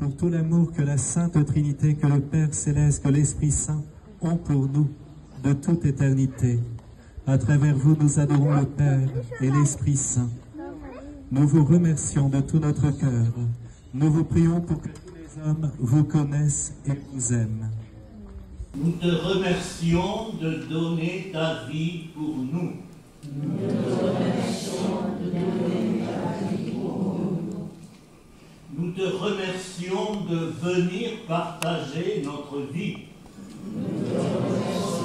pour tout l'amour que la Sainte Trinité, que le Père Céleste, que l'Esprit Saint ont pour nous de toute éternité. À travers vous, nous adorons le Père et l'Esprit Saint. Nous vous remercions de tout notre cœur. Nous vous prions pour que tous les hommes vous connaissent et vous aiment. Nous te remercions de donner ta vie pour nous. Nous te remercions de donner ta vie pour nous. Nous te remercions de venir partager notre vie. Nous te remercions.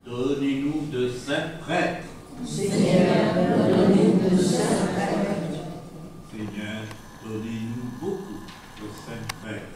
Donnez-nous de saints prêtres. Seigneur, donnez-nous de saints prêtres. Seigneur, donnez-nous beaucoup de saints prêtres.